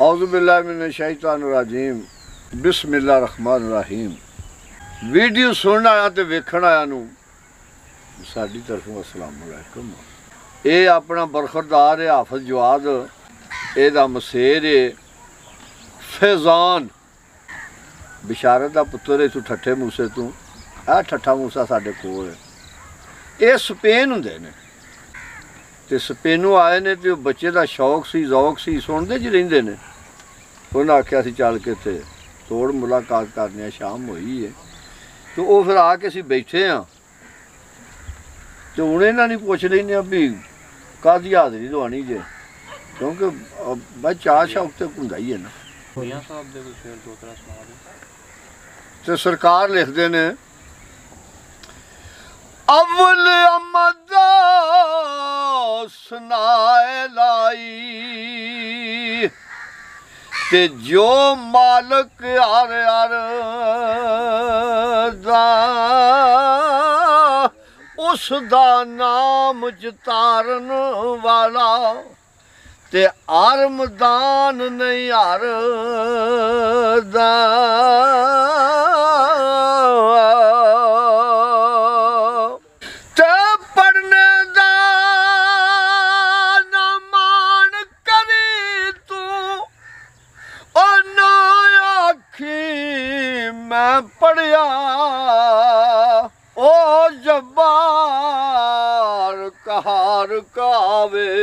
औज़ुबिल्लाहिमिनश्शैतानिर्रजीम बिस्मिल्लाहिर्रहमानिर्रहीम। वीडियो सुनने आया तो वेखण आया नूं साडी तरफों अस्सलाम वालेकुम। ये अपना बरखरदार है हाफिज जवाद, एदा मसेर है फैज़ान बिशारत का पुत्र इथों ठट्ठे मूसे तू आ ठट्ठा मूसा साडे कोल है। ये स्पेन हुंदे ने ते स्पेनों आए ने ते बच्चे का शौक सी जौक सी सुनते ज रहिंदे ने। उन्हें आख्या सी चल के थे तोड़ मुलाकात करने, शाम हुई है तो वो फिर आके असीं बैठे हाँ तो हूँ इन्हों नहीं पुछ लेने भी कादी हाज़री दवानी जे, क्योंकि बस चाह शौक तो होंदा ही है ना। तो सरकार लिखते ने अव्वल अमद सुनाए लाई ते जो मालक हर हर दा उस दा नाम चितारन वाला ते हर मैदान नहीं हर दा मैं पढ़िया ओ जब्बार कहार कावे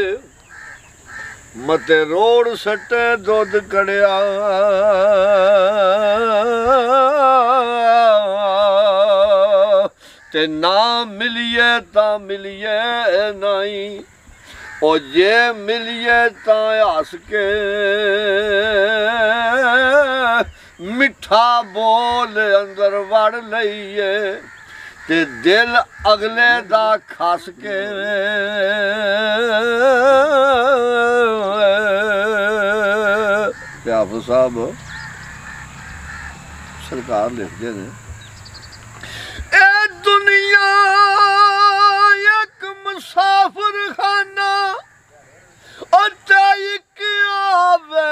मते रोड सटे दुध कड़िया ते ना मिलिए ता मिलिए नहीं ओ जे मिलिए ता हस के मिठा बोल अंदर वड़ लईए ते दिल अगले दा खस के हाफिज साहब सरकार लिखते ने ए दुनिया एक मुसाफिर खाना और एक आवे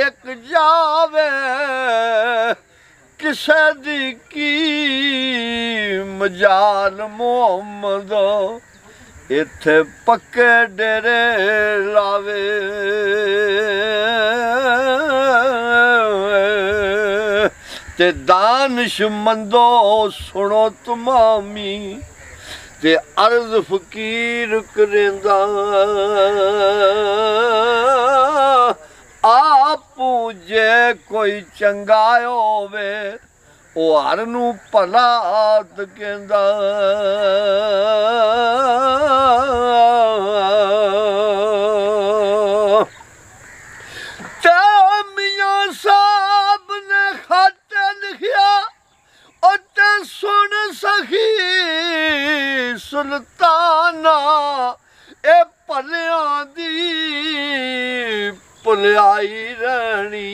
एक जावे किसे दी की मजाल मोहम्मद इत्थे पक्के डेरे लावे ते दानिशमंदो सुनो तमामी ते अर्ज फकीर करेंदा आपू जे कोई चंगा होवे ओ हर नू भला कहंदा ते मियां साहब ने खत लिखिया ओ ते सुन सखी सुल्ताना ए भलियां दी भुलाई रहनी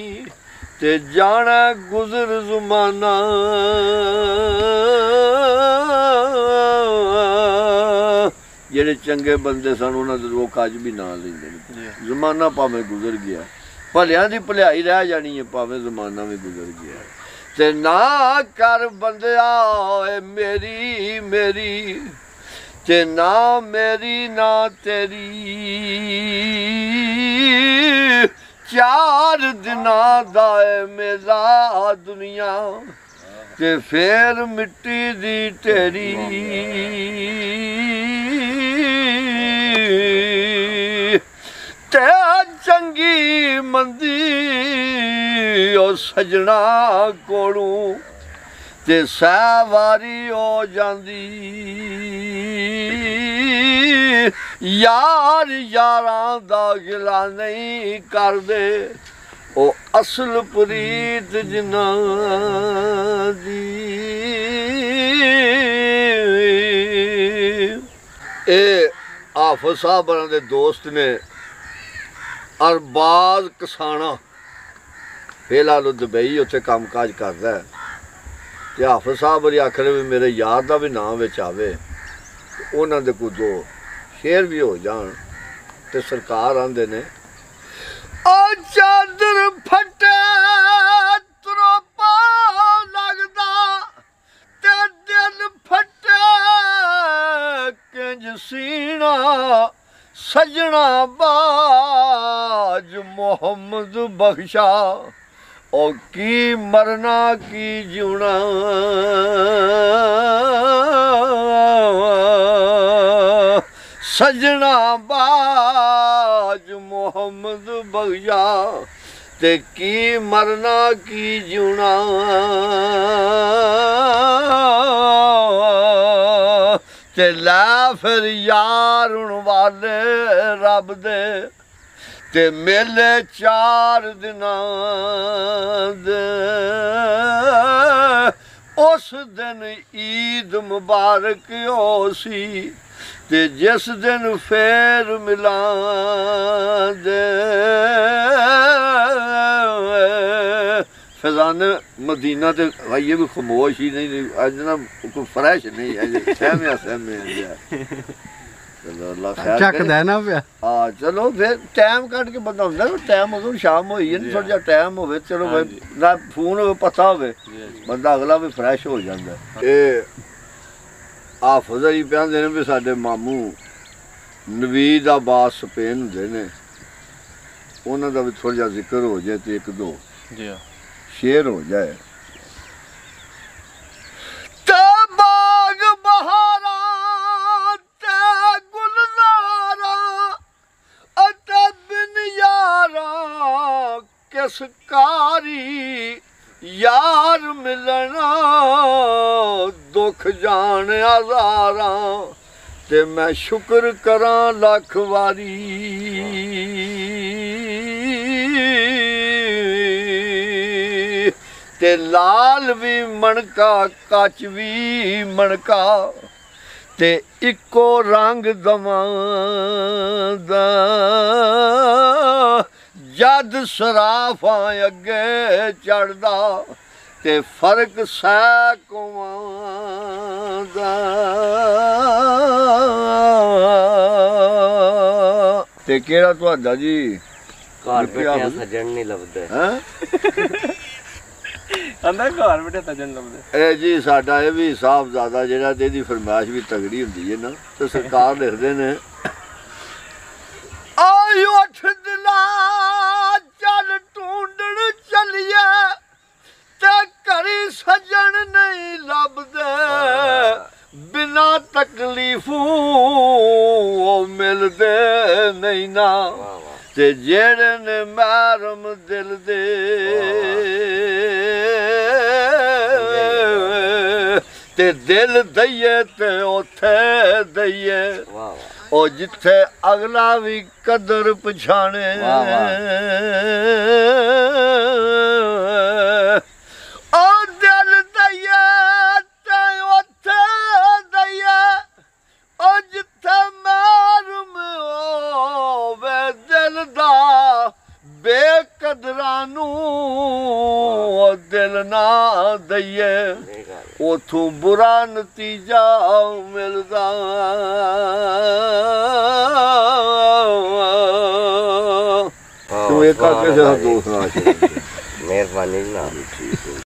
ते जाना गुजर ज़माना जेड़े चंगे बंदे सन उन्हां दे लोक अज भी नां लैंदे ने। जमाना भावें गुजर गया, भलियां दी भलाई रह जानी है, भावें जमाना भी गुजर गया ते ना कर बंदिया मेरी मेरी ते ना मेरी ना तेरी 4 दिना दा मेला दुनिया ते फिर मिट्टी दी ढेरी ते चंगी मंदी ओ सजना कोलू ते सहवारी हो जांदी यार यारां दा गिला नहीं करदे ओ असल प्रीत जिन्हां दी। ए हाफिज साहब दे दोस्त ने अरबाज कसाना फिलहाल दुबई उत्थे काम काज करदा है ते हाफिज साहब बड़ी आखने भी मेरे यार का भी नाम विच आवे उन्होंने कोई 2 शेर भी हो जान तो सरकार आंदे ने ओ चादर फटे त्रोपा लगदा ते दिल फटे किंज सीना सजना बाज मोहम्मद बख्शा ओ की मरना की जीना सजना बाज मोहम्मद बख्शा ते की मरना की जीना ते लै फिर यार हुण वाले रब दे ते मेले 4 दिनां दे उस दिन ईद मुबारक हो सी ते जिस दिन फेर मिलाद फैजान मदीना ते आइए भी खामोश ही नहीं अज ना कोई फ्रैश नहीं है सहमे चलो अल्लाह खैर झकदा ना पिया हाँ चलो फिर टाइम कट के बंदा होंदा टाइम उदों शाम होई है थोड़ा जिहा टाइम होवे चलो ना फोन होवे पता होवे बंदा अगला भी फ्रैश हो जांदा ए हाफिज़ जी कहंदे ने भी साडे मामू नवीद आबाद स्पेन हुंदे ने उन्हां दा भी थोड़ा जिहा जिक्र हो जाए ते एक दो जी शेर हो जाए ते बाग बहारा ते गुलजारा अते बिन यारा किस कारी यार मिलना दुख जान हज़ारा ते मैं शुक्र करां लख वारी ते लाल भी मणका कच भी मणका ते इको रंग दवां दा जद सराफा अगे चढ़दा ते फर्क सैकों दा ते केड़ा तुहाडा जी घर बैठे सजन नहीं लभदे हैं अंदर घर बैठे सजन लभदे ए जी साडा ये भी हिसाब ज़्यादा जेड़ा ते दी फरमाइश भी तगड़ी हुंदी है ना ते सरकार लिखदे ने आयो अठ दिला चल ढूंढण चलिए ते करी सजन नहीं लभदे बिना तकलीफों मिलदे नहीं ना ते जेड़े ने महरम दिल दे ते दिल दईए ते उथे दईए ओ जिथे अगला भी कदर पछाणे ओ दिल दईए ते उथे दईए ओ जिथे महरम होवे दिल दा बेकदरां नूं दिल ना दईए उथों बुरा नतीजा मिलदा तू एक आके दोस्त ना मेहरबानी ना